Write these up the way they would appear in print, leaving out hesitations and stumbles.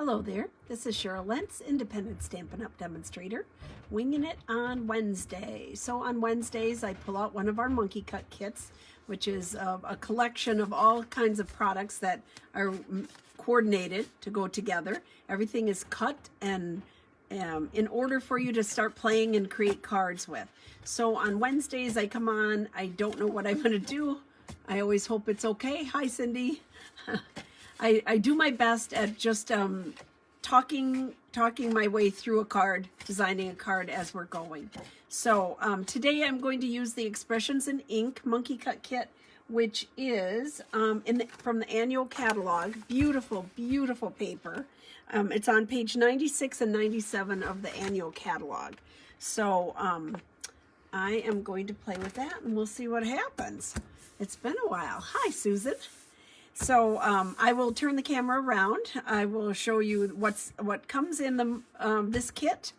Hello there, this is Cheryl Lentz, independent Stampin' Up! Demonstrator, winging it on Wednesday. So on Wednesdays I pull out one of our monkey cut kits, which is a collection of all kinds of products that are coordinated to go together. Everything is cut and in order for you to start playing and create cards with. So on Wednesdays I come on, I don't know what I'm going to do. I always hope it's okay. Hi Cindy. I do my best at just talking my way through a card, designing a card as we're going. So today I'm going to use the Expressions in Ink Monkey Cut Kit, which is from the annual catalog. Beautiful, beautiful paper. It's on page 96 and 97 of the annual catalog. So I am going to play with that and we'll see what happens. It's been a while. Hi, Susan. So I will turn the camera around. I will show you what comes in the this kit,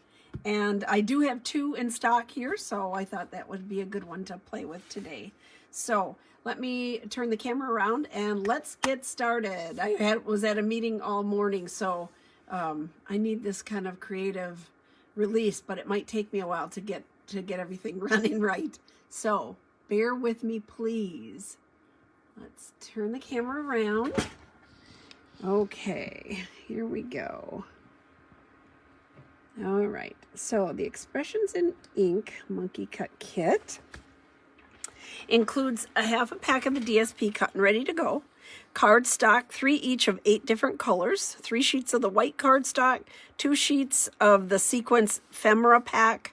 and I do have two in stock here, so I thought that would be a good one to play with today. So let me turn the camera around and let's get started. I was at a meeting all morning, so I need this kind of creative release, but it might take me a while to get everything running right. So bear with me, please. Let's turn the camera around. Okay, here we go. All right, so the Expressions in Ink Monkey Cut Kit includes a half a pack of the DSP cut and ready to go, cardstock, 3 each of 8 different colors, 3 sheets of the white cardstock, 2 sheets of the sequence ephemera pack,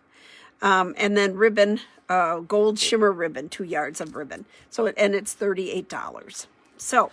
and then ribbon, gold shimmer ribbon, 2 yards of ribbon. So and it's $38. So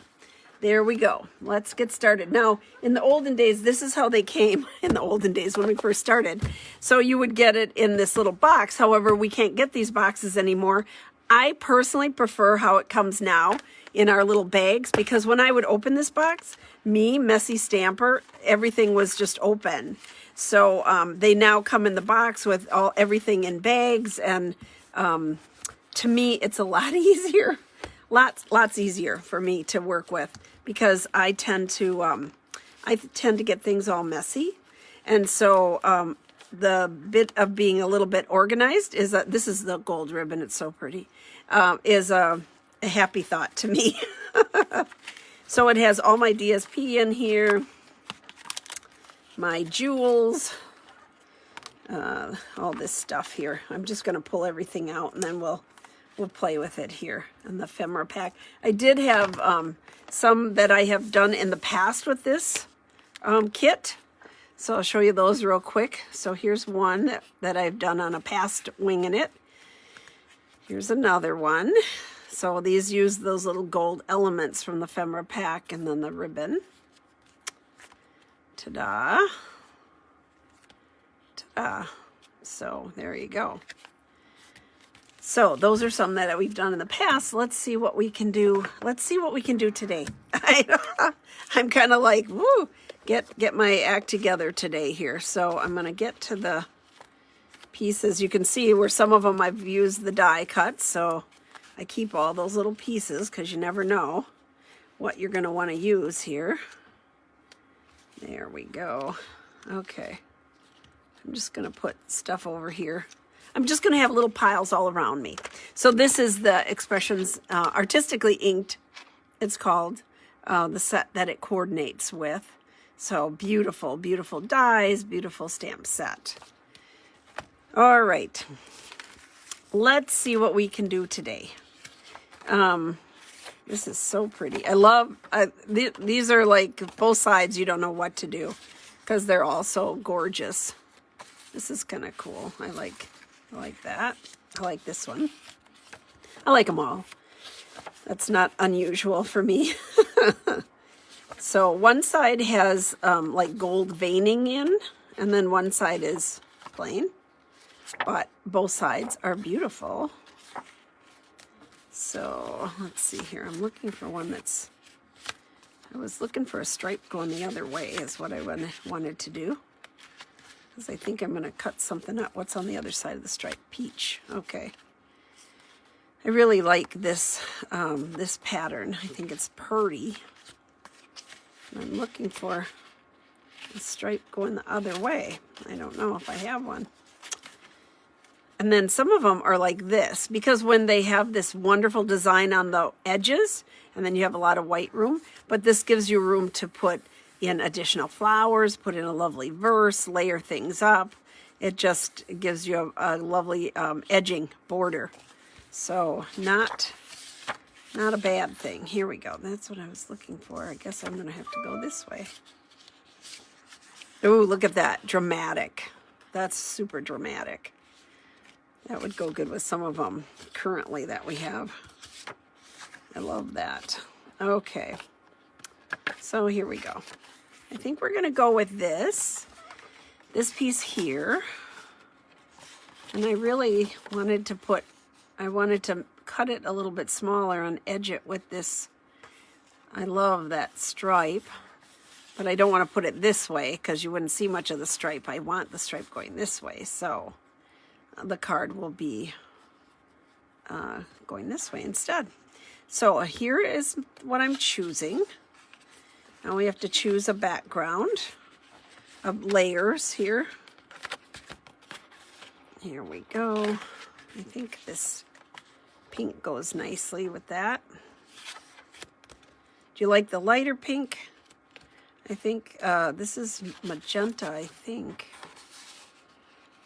there we go. Let's get started. Now, in the olden days, this is how they came in the olden days when we first started. So you would get it in this little box. However, we can't get these boxes anymore. I personally prefer how it comes now in our little bags, because when I would open this box, me, messy stamper, everything was just open. So they now come in the box with everything in bags, and to me, it's a lot easier, lots easier for me to work with, because I tend to get things all messy. And so the bit of being a little bit organized is that this is the gold ribbon. It's so pretty, is a happy thought to me. So it has all my DSP in here, my jewels, all this stuff here. I'm just going to pull everything out and then we'll play with it here in the ephemera pack. I did have some that I have done in the past with this kit, so I'll show you those real quick. So here's one that I've done on a past Wingin' It. Here's another one. So these use those little gold elements from the ephemera pack and then the ribbon. Ta-da. Ta-da. So there you go. So those are some that we've done in the past. Let's see what we can do. Let's see what we can do today. I'm kind of like, woo, get my act together today here. So I'm going to get to the pieces. You can see where some of them I've used the die cut. So I keep all those little pieces because you never know what you're going to want to use here. There we go. Okay. I'm just going to put stuff over here. I'm just going to have little piles all around me. So this is the Expressions Artistically Inked, it's called, the set that it coordinates with. So beautiful, beautiful dies, beautiful stamp set. All right. Let's see what we can do today. This is so pretty. I love, these are like both sides, you don't know what to do because they're all so gorgeous. This is kind of cool. I like that. I like this one. I like them all. That's not unusual for me. So one side has like gold veining in, and then one side is plain, but both sides are beautiful. So let's see here. I'm looking for one I was looking for a stripe going the other way is what I wanted to do. Because I think I'm going to cut something up. What's on the other side of the stripe? Peach. Okay. I really like this, this pattern. I think it's pretty. I'm looking for the stripe going the other way. I don't know if I have one. And then some of them are like this, because when they have this wonderful design on the edges, and then you have a lot of white room, but this gives you room to put in additional flowers, put in a lovely verse, layer things up. It just gives you a lovely edging border. So not a bad thing. Here we go. That's what I was looking for. I guess I'm going to have to go this way. Oh, look at that. Dramatic. That's super dramatic. That would go good with some of them currently that we have. I love that. Okay. So here we go. I think we're going to go with this piece here. And I really wanted to cut it a little bit smaller and edge it with this. I love that stripe, but I don't want to put it this way because you wouldn't see much of the stripe. I want the stripe going this way, so the card will be going this way instead. So here is what I'm choosing. Now we have to choose a background of layers here. Here we go. I think this pink goes nicely with that. Do you like the lighter pink? I think this is magenta, I think.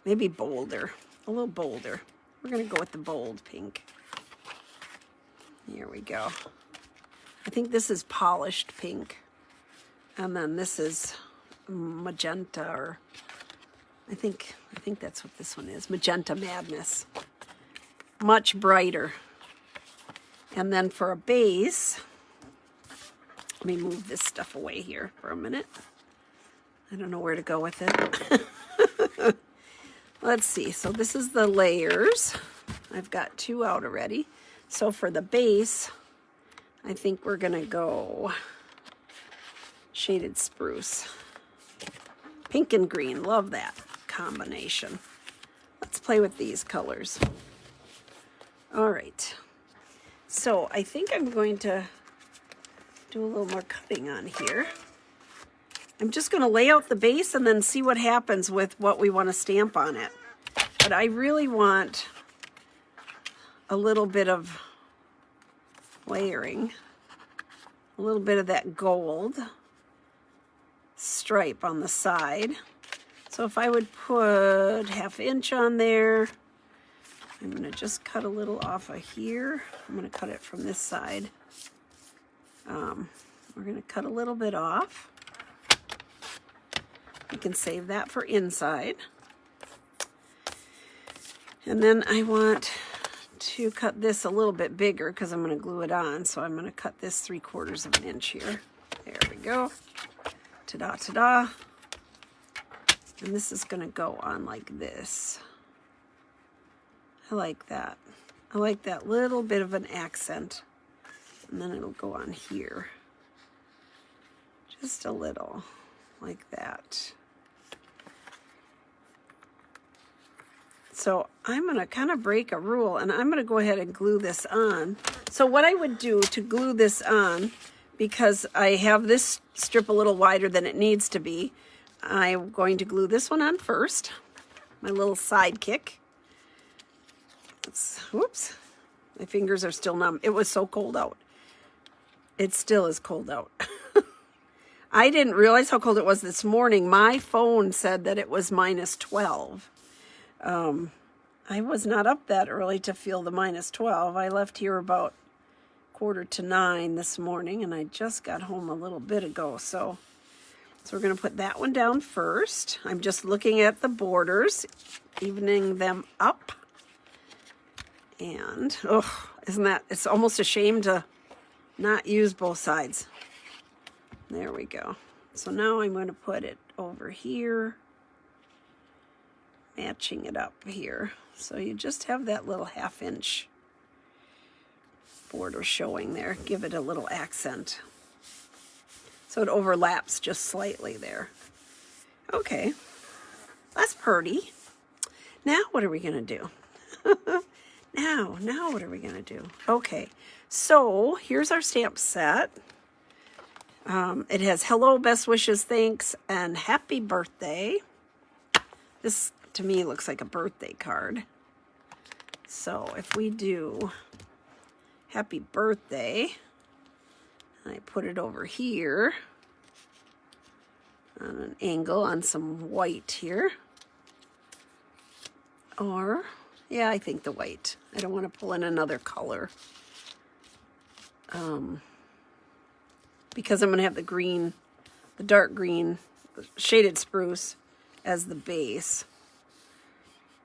Maybe bolder, a little bolder. We're gonna go with the bold pink. Here we go. I think this is polished pink. And then this is magenta, or I think that's what this one is. Magenta Madness. Much brighter. And then for a base, let me move this stuff away here for a minute. I don't know where to go with it. Let's see. So this is the layers. I've got 2 out already. So for the base, I think we're going to go shaded spruce. Pink and green. Love that combination. Let's play with these colors. All right. So I think I'm going to do a little more cutting on here. I'm just going to lay out the base and then see what happens with what we want to stamp on it. But I really want a little bit of layering, a little bit of that gold stripe on the side. So if I would put 1/2 inch on there, I'm going to just cut a little off of here. I'm going to cut it from this side. We're going to cut a little bit off. You can save that for inside. And then I want to cut this a little bit bigger because I'm going to glue it on. So I'm going to cut this 3/4 of an inch here. There we go. Ta-da, ta-da. And this is going to go on like this. I like that. I like that little bit of an accent. And then it'll go on here. Just a little, like that. So I'm going to kind of break a rule, and I'm going to go ahead and glue this on. So what I would do to glue this on, because I have this strip a little wider than it needs to be, I'm going to glue this one on first, my little sidekick. Whoops, my fingers are still numb. It was so cold out. It still is cold out. I didn't realize how cold it was this morning. My phone said that it was -12. I was not up that early to feel the -12. I left here about 8:45 this morning, and I just got home a little bit ago. So we're going to put that one down first. I'm just looking at the borders, evening them up. And, oh, isn't that, it's almost a shame to not use both sides. There we go. So now I'm going to put it over here, matching it up here. So you just have that little 1/2 inch border showing there. Give it a little accent. So it overlaps just slightly there. Okay, that's pretty. Now what are we going to do? Now what are we going to do? Okay, so here's our stamp set. It has hello, best wishes, thanks, and happy birthday. This, to me, looks like a birthday card. So if we do happy birthday, I put it over here on an angle on some white here. Or, yeah, I think the white. I don't want to pull in another color. Because I'm going to have the green, the dark green, the shaded spruce as the base.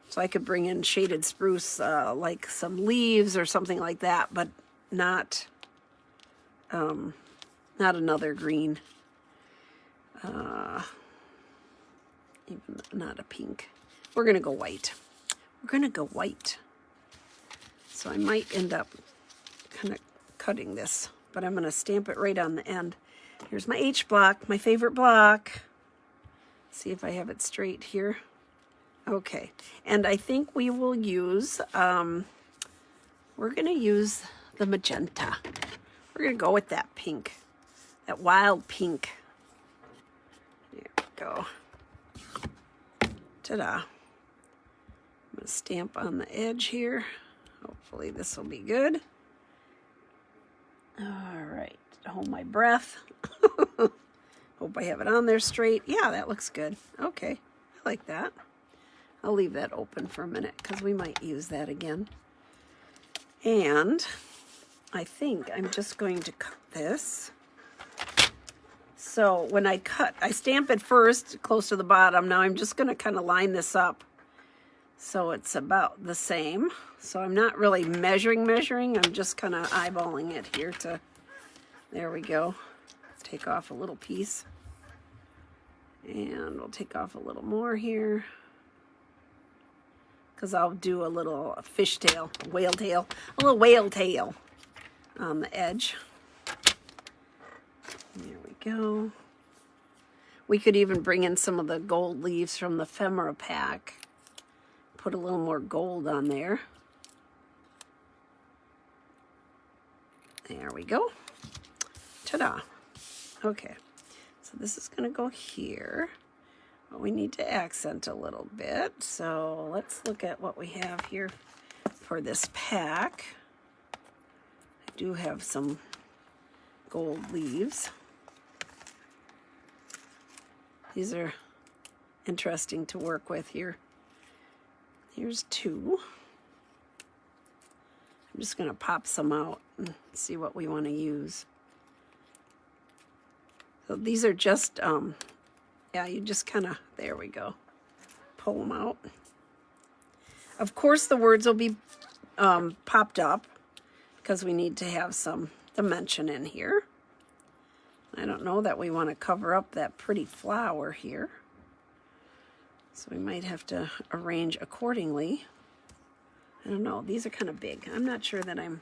So I could bring in shaded spruce, like some leaves or something like that, but not another green. Even not a pink. We're going to go white. We're going to go white. So I might end up kind of cutting this, but I'm going to stamp it right on the end. Here's my H block, my favorite block. See if I have it straight here. Okay, and I think we will use, we're going to use the magenta. We're going to go with that pink, that wild pink. There we go. Ta-da. I'm going to stamp on the edge here. Hopefully this will be good. All right, hold my breath. Hope I have it on there straight. Yeah, that looks good. Okay, I like that. I'll leave that open for a minute because we might use that again. And I think I'm just going to cut this. So when I cut, I stamp it first close to the bottom. Now I'm just going to kind of line this up so it's about the same. So I'm not really measuring. I'm just kind of eyeballing it here to, there we go. Take off a little piece. And we'll take off a little more here. Because I'll do a little fishtail, whale tail, a little whale tail on the edge. There we go. We could even bring in some of the gold leaves from the ephemera pack. Put a little more gold on there. There we go. Ta-da. Okay, so this is going to go here. But we need to accent a little bit. So let's look at what we have here for this pack. I do have some gold leaves. These are interesting to work with here. Here's two. I'm just going to pop some out and see what we want to use. So these are just, yeah, you just kind of, there we go, pull them out. Of course, the words will be popped up because we need to have some dimension in here. I don't know that we want to cover up that pretty flower here. So we might have to arrange accordingly. I don't know, these are kind of big. I'm not sure that I'm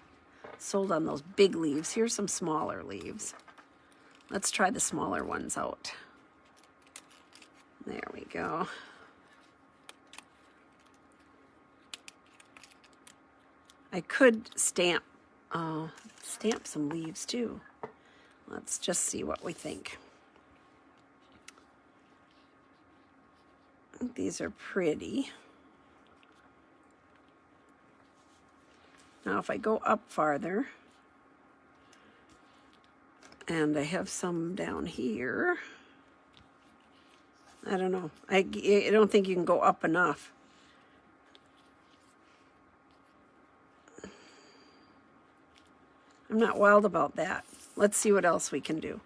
sold on those big leaves. Here's some smaller leaves. Let's try the smaller ones out. There we go. I could stamp some leaves too. Let's just see what we think. I think these are pretty. Now if I go up farther, and I have some down here. I don't know. I don't think you can go up enough. I'm not wild about that. Let's see what else we can do.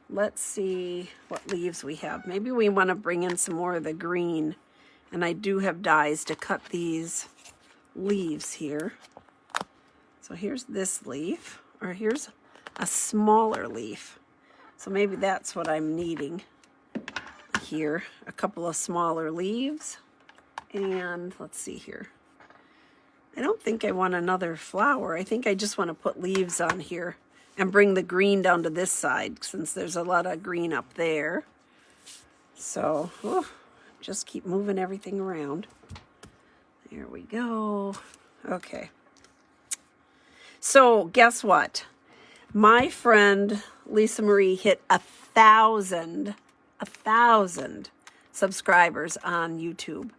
Let's see what leaves we have. Maybe we want to bring in some more of the green. And I do have dies to cut these leaves here. So here's this leaf, or here's a smaller leaf. So maybe that's what I'm needing here. A couple of smaller leaves. And let's see here. I don't think I want another flower. I think I just want to put leaves on here and bring the green down to this side since there's a lot of green up there. So, just keep moving everything around. There we go. Okay. So, guess what? My friend Lisa Marie hit 1,000 subscribers on YouTube.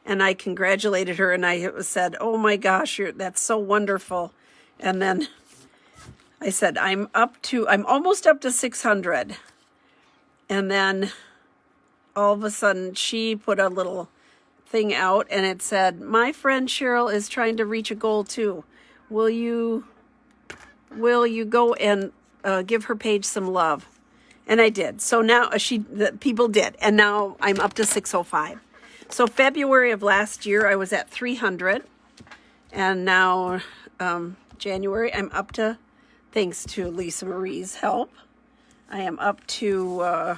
And I congratulated her, and I said, oh my gosh, that's so wonderful. And then I said, I'm almost up to 600. And then all of a sudden she put a little thing out and it said, my friend Cheryl is trying to reach a goal too. Will you go and give her page some love? And I did. So now the people did. And now I'm up to 605. So February of last year, I was at 300. And now January, I'm up to, thanks to Lisa Marie's help, I am up to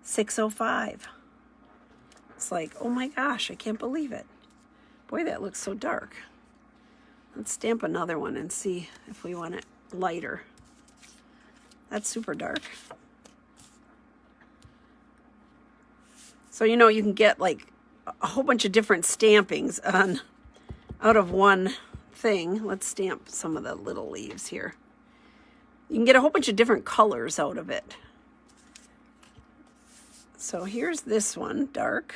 605. It's like, oh my gosh, I can't believe it. Boy, that looks so dark. Let's stamp another one and see if we want it lighter. That's super dark. So, you know, you can get like a whole bunch of different stampings out of one thing. Let's stamp some of the little leaves here. You can get a whole bunch of different colors out of it. So here's this one, dark.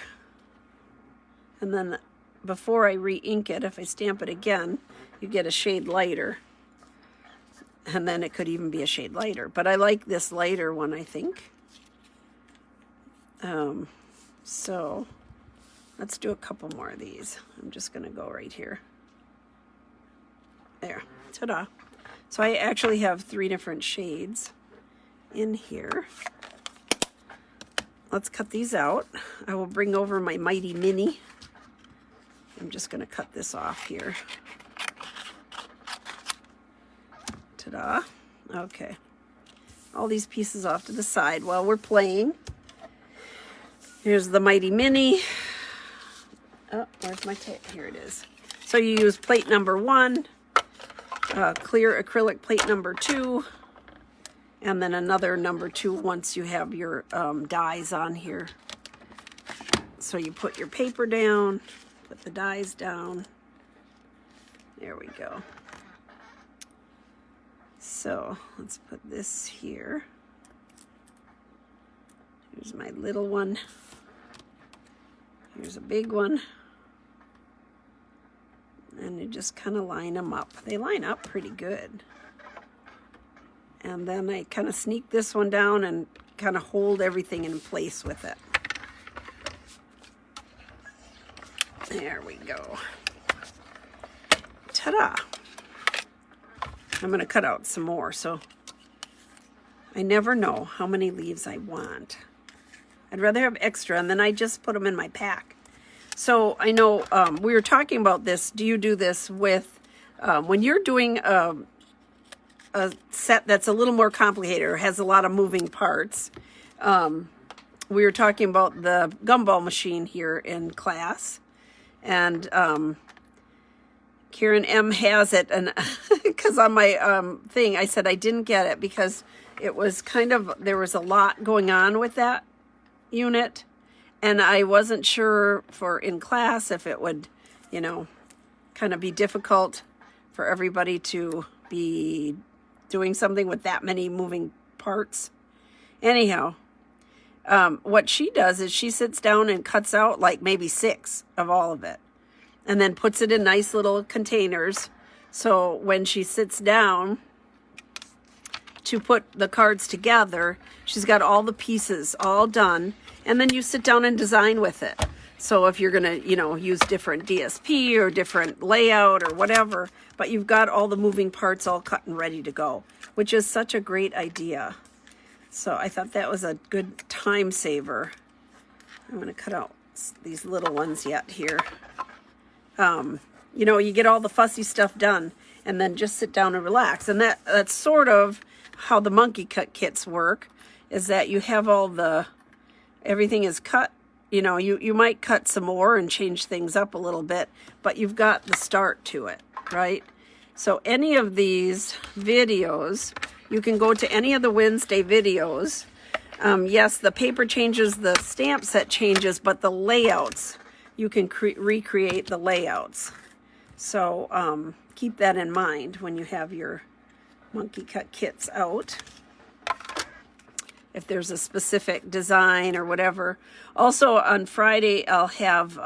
And then before I re-ink it, if I stamp it again, you get a shade lighter. And then it could even be a shade lighter. But I like this lighter one, I think. So let's do a couple more of these. I'm just going to go right here. There. Ta-da. So I actually have 3 different shades in here. Let's cut these out. I will bring over my Mighty Mini. I'm just going to cut this off here. Ta-da. Okay. All these pieces off to the side while we're playing. Here's the Mighty Mini. Oh, where's my tape? Here it is. So you use plate number 1, clear acrylic plate number 2, and then another number 2 once you have your dies on here. So you put your paper down, put the dies down. There we go. So let's put this here. Here's my little one. Here's a big one. And you just kind of line them up. They line up pretty good. And then I kind of sneak this one down and kind of hold everything in place with it. There we go. Ta-da! I'm going to cut out some more, so I never know how many leaves I want. I'd rather have extra, and then I just put them in my pack. So I know we were talking about this. Do you do this with, when you're doing a set that's a little more complicated or has a lot of moving parts? We were talking about the gumball machine here in class, and Karen M has it, and because on my thing I said I didn't get it because it was kind of, there was a lot going on with that unit, and I wasn't sure for in class if it would, you know, kind of be difficult for everybody to be doing something with that many moving parts. Anyhow, what she does is she sits down and cuts out like maybe 6 of all of it, and then puts it in nice little containers. So when she sits down to put the cards together, she's got all the pieces all done, and then you sit down and design with it. So if you're going to, you know, use different DSP or different layout or whatever, but you've got all the moving parts all cut and ready to go, which is such a great idea. So I thought that was a good time saver. I'm going to cut out these little ones yet here. You know, you get all the fussy stuff done and then just sit down and relax. And that's sort of how the monkey cut kits work, is that you have all the, everything is cut. You know, you might cut some more and change things up a little bit, but you've got the start to it, right? So any of these videos, you can go to any of the Wednesday videos. Yes, the paper changes, the stamp set changes, but the layouts, you can recreate the layouts. So keep that in mind when you have your monkey cut kits out if there's a specific design or whatever. Also on Friday, I'll have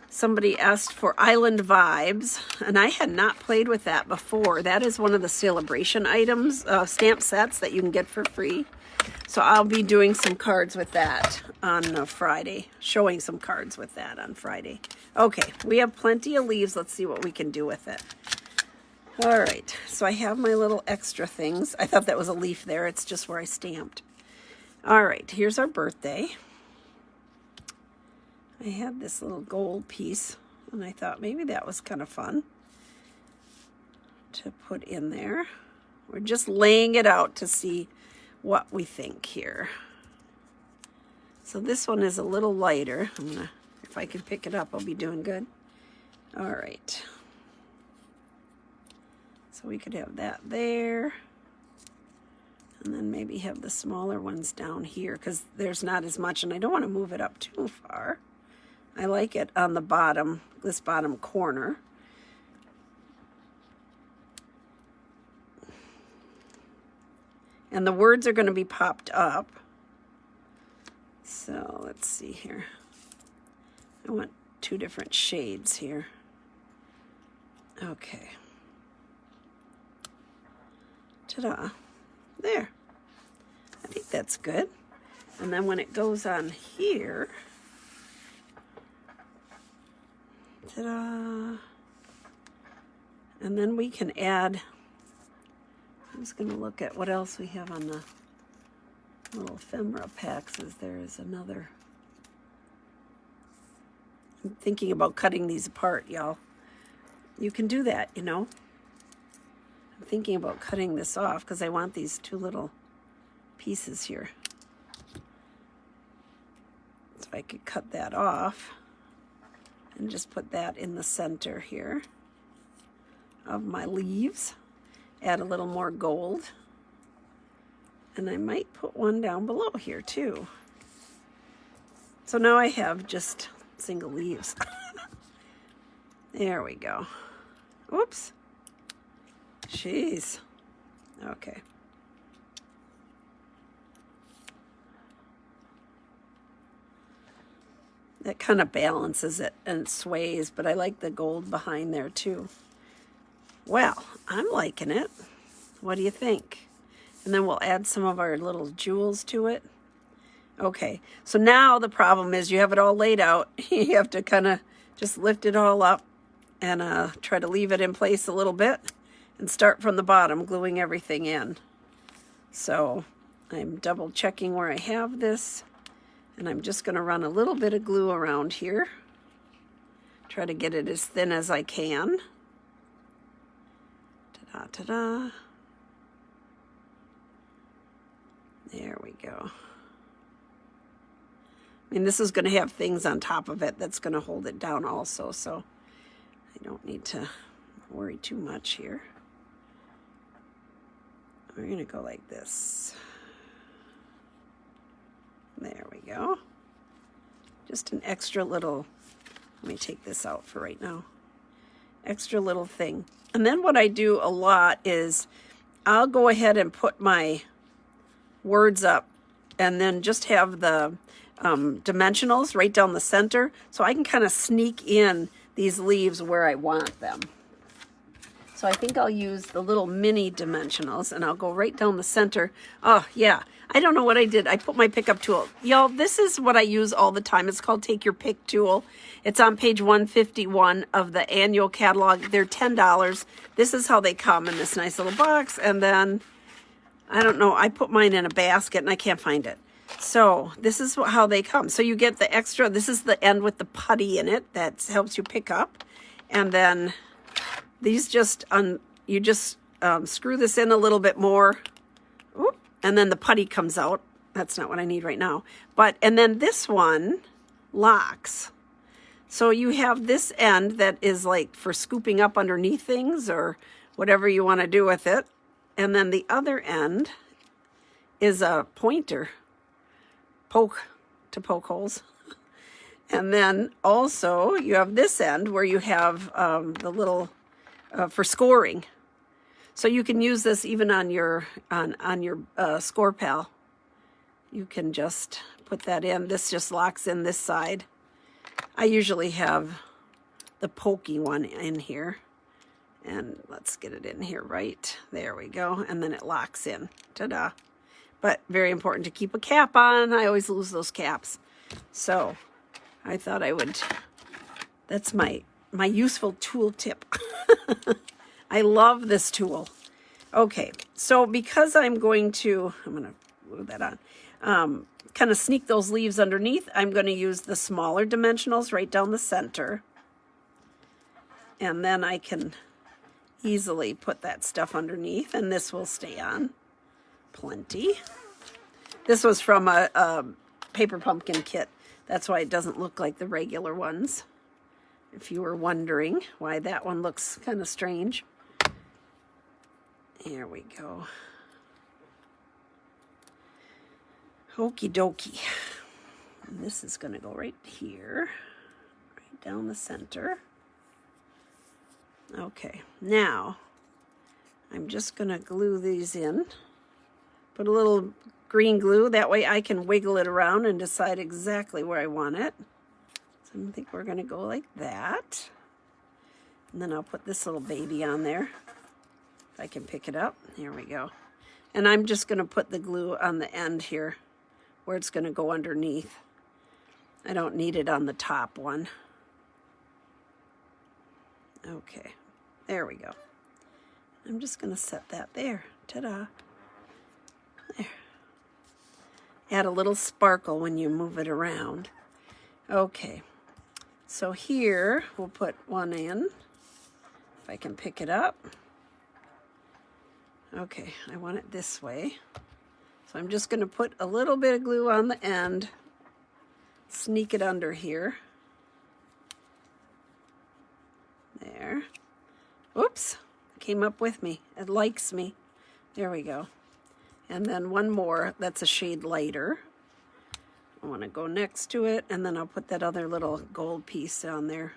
somebody asked for Island Vibes, and I had not played with that before. That is one of the celebration items, stamp sets that you can get for free. So I'll be doing some cards with that on Friday, showing some cards with that on Friday. Okay, we have plenty of leaves. Let's see what we can do with it. All right, so I have my little extra things. I thought that was a leaf there. It's just where I stamped. All right, here's our birthday. I had this little gold piece, and I thought maybe that was kind of fun to put in there. We're just laying it out to see what we think here. So this one is a little lighter. If I can pick it up, I'll be doing good. All right. So we could have that there. And then maybe have the smaller ones down here because there's not as much, and I don't want to move it up too far. I like it on the bottom, this bottom corner. And the words are going to be popped up. So let's see here. I want 2 different shades here. Okay. Ta-da. There. I think that's good. And then when it goes on here, ta-da. And then we can add, I'm just going to look at what else we have on the little ephemera packs. There is another. I'm thinking about cutting these apart, y'all. You can do that, you know. I'm thinking about cutting this off because I want these 2 little pieces here. So I could cut that off and just put that in the center here of my leaves. Add a little more gold. And I might put one down below here too. So now I have just single leaves. There we go. Whoops. Jeez. Okay. That kind of balances it and sways, but I like the gold behind there too. Well, I'm liking it. What do you think? And then we'll add some of our little jewels to it. Okay, so now the problem is you have it all laid out. You have to kind of just lift it all up and try to leave it in place a little bit and start from the bottom, gluing everything in. So I'm double checking where I have this, and I'm just going to run a little bit of glue around here. Try to get it as thin as I can. Ta-da, ta-da. There we go. I mean, this is going to have things on top of it that's going to hold it down also, so I don't need to worry too much here. We're going to go like this. There we go. Just an extra little, let me take this out for right now. Extra little thing. And then what I do a lot is I'll go ahead and put my words up and then just have the dimensionals right down the center, so I can kind of sneak in these leaves where I want them. So I think I'll use the little mini dimensionals, and I'll go right down the center. Oh yeah, I don't know what I did. I put my pickup tool. Y'all, this is what I use all the time. It's called Take Your Pick tool. It's on page 151 of the annual catalog. They're $10. This is how they come in this nice little box, and then I don't know, I put mine in a basket and I can't find it. So this is how they come. So you get the extra, this is the end with the putty in it that helps you pick up. And then these just, you just screw this in a little bit more. Oop, and then the putty comes out. That's not what I need right now. But, and then this one locks. So you have this end that is like for scooping up underneath things or whatever you want to do with it. And then the other end is a pointer, to poke holes. And then also you have this end where you have the little, for scoring. So you can use this even on your score pal. You can just put that in. This just locks in this side. I usually have the pokey one in here. And let's get it in here right. There we go. And then it locks in. Ta-da. But very important to keep a cap on. I always lose those caps. So I thought I would, that's my useful tool tip. I love this tool. Okay, so because I'm going to glue that on, kind of sneak those leaves underneath, I'm going to use the smaller dimensionals right down the center. And then I can easily put that stuff underneath, and this will stay on plenty. This was from a paper pumpkin kit. That's why it doesn't look like the regular ones. If you were wondering why that one looks kind of strange. Here we go. Okie dokie. And this is going to go right here, right down the center. Okay, now I'm just going to glue these in. Put a little green glue, that way I can wiggle it around and decide exactly where I want it. So I think we're going to go like that. And then I'll put this little baby on there. If I can pick it up. Here we go. And I'm just going to put the glue on the end here where it's going to go underneath. I don't need it on the top one. Okay, there we go. I'm just going to set that there. Ta-da. There. Add a little sparkle when you move it around. Okay, so here we'll put one in. If I can pick it up. Okay, I want it this way. So I'm just going to put a little bit of glue on the end. Sneak it under here. There. Oops, came up with me. It likes me. There we go. And then one more that's a shade lighter. I want to go next to it, and then I'll put that other little gold piece on there.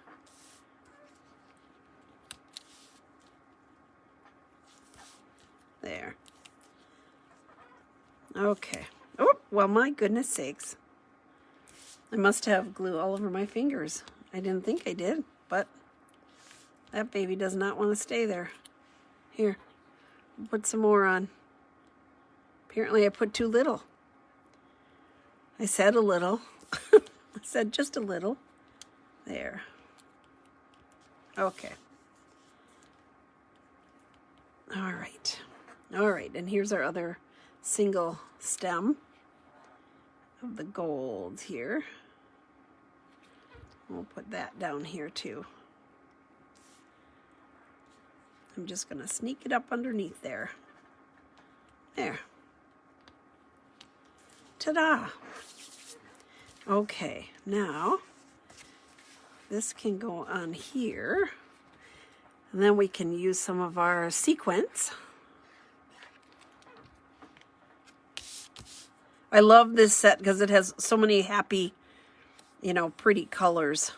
There. Okay. Oh, well, my goodness sakes. I must have glue all over my fingers. I didn't think I did, but that baby does not want to stay there. Here, put some more on. Apparently I put too little. I said a little. I said just a little. There. Okay. All right. All right, and here's our other single stem of the gold here. We'll put that down here too. I'm just going to sneak it up underneath there. There. Ta-da! Okay, now this can go on here, and then we can use some of our sequins. I love this set because it has so many happy, you know, pretty colors,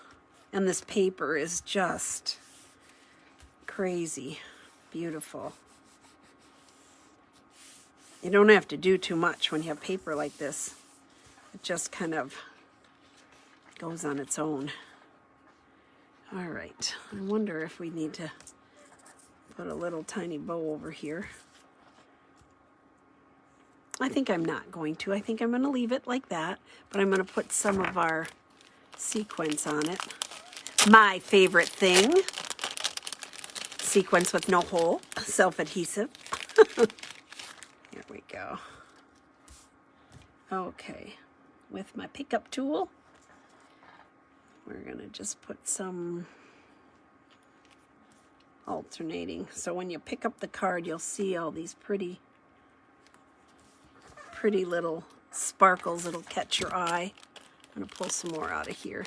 and this paper is just crazy beautiful. You don't have to do too much when you have paper like this. It just kind of goes on its own. All right, I wonder if we need to put a little tiny bow over here. I think I'm not going to. I think I'm going to leave it like that, but I'm going to put some of our sequins on it. My favorite thing. Sequins with no hole, self-adhesive. Here we go. Okay, with my pickup tool, we're going to just put some alternating. So when you pick up the card, you'll see all these pretty little sparkles that'll catch your eye. I'm going to pull some more out of here.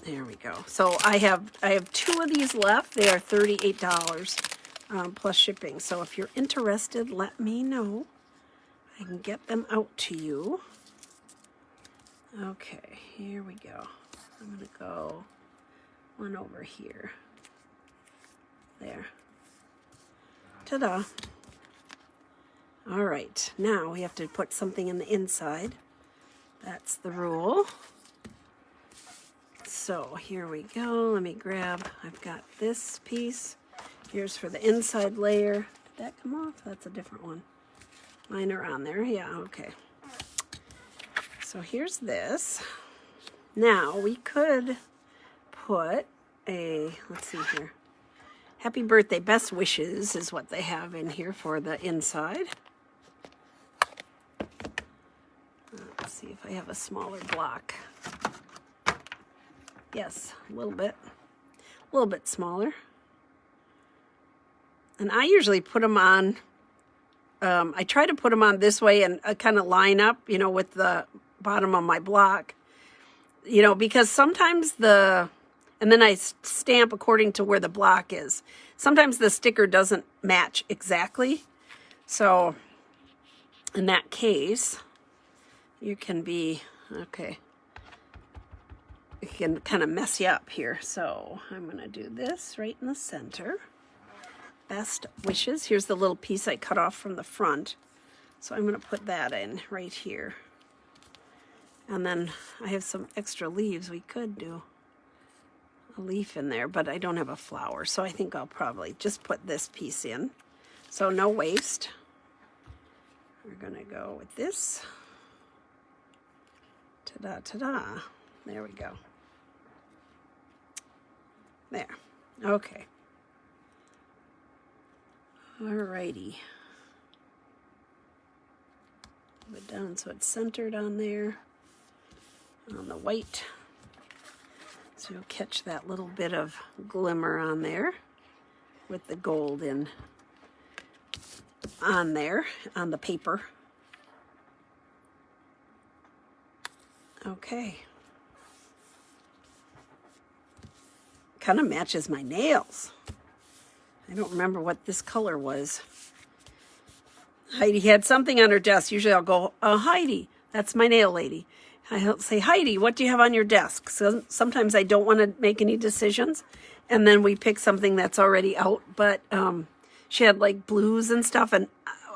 There we go. So I have 2 of these left. They are $38 plus shipping. So if you're interested, let me know. I can get them out to you. Okay, here we go. I'm going to go one over here. There. Ta-da. All right, now we have to put something in the inside. That's the rule. So here we go. Let me grab, I've got this piece. Here's for the inside layer. Did that come off? That's a different one. Mine are on there. Yeah, okay. So here's this. Now we could put a, let's see here. Happy birthday, best wishes is what they have in here for the inside. Let's see if I have a smaller block. Yes, a little bit smaller. And I usually put them on, I try to put them on this way and kind of line up, you know, with the bottom of my block, you know, because sometimes and then I stamp according to where the block is. Sometimes the sticker doesn't match exactly. So in that case, you can be, okay, it can kind of mess you up here. So I'm going to do this right in the center. Best wishes. Here's the little piece I cut off from the front. So I'm going to put that in right here. And then I have some extra leaves. We could do a leaf in there, but I don't have a flower. So I think I'll probably just put this piece in. So no waste. We're going to go with this. Ta-da, ta-da. There we go. There. Okay. Alrighty. Move it down so it's centered on there, on the white. So you'll catch that little bit of glimmer on there with the gold in on there, on the paper. Okay. Kind of matches my nails. I don't remember what this color was. Heidi had something on her desk. Usually I'll go, Heidi, that's my nail lady. I'll say, Heidi, what do you have on your desk? So sometimes I don't want to make any decisions. And then we pick something that's already out. But she had like blues and stuff. And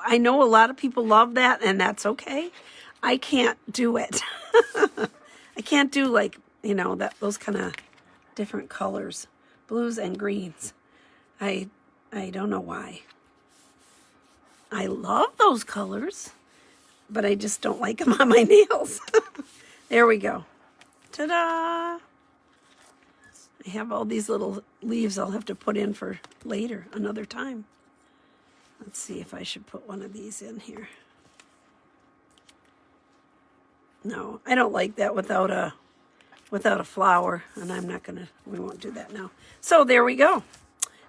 I know a lot of people love that, and that's okay. I can't do it. I can't do like, you know, those kind of different colors, blues and greens. I don't know why. I love those colors, but I just don't like them on my nails. There we go. Ta-da! I have all these little leaves I'll have to put in for later, another time. Let's see if I should put one of these in here. No, I don't like that without a flower, and I'm not gonna, we won't do that now. So there we go.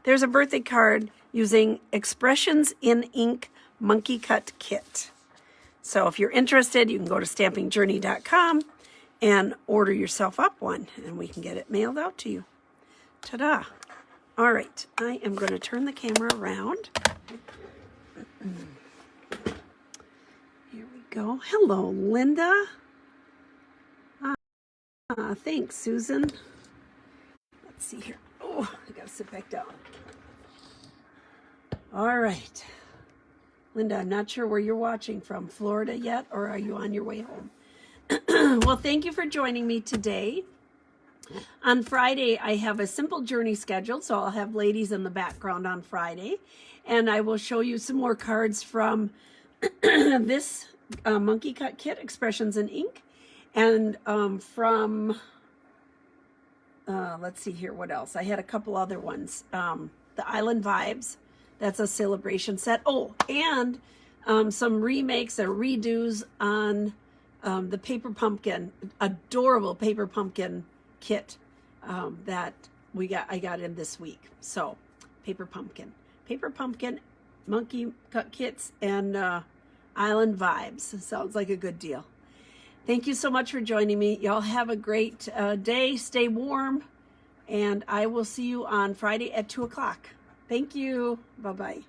There's a birthday card using Expressions in Ink Monkey Cut Kit. So if you're interested, you can go to stampingjourney.com and order yourself up one, and we can get it mailed out to you. Ta-da. All right, I am going to turn the camera around. Here we go. Hello, Linda. Thanks, Susan. Let's see here. Oh, I got to sit back down. All right. Linda, I'm not sure where you're watching from, Florida yet, or are you on your way home? Well, thank you for joining me today. On Friday, I have a simple journey scheduled, so I'll have ladies in the background on Friday, and I will show you some more cards from this Monkey Cut Kit, Expressions in Ink, and from, let's see here, what else? I had a couple other ones. The Island Vibes. That's a celebration set. Oh, and some remakes and redos on the Paper Pumpkin, adorable Paper Pumpkin kit that I got in this week. So, Paper Pumpkin, Monkey Cut Kits, and Island Vibes. Sounds like a good deal. Thank you so much for joining me. Y'all have a great day. Stay warm, and I will see you on Friday at 2 o'clock. Thank you. Bye-bye.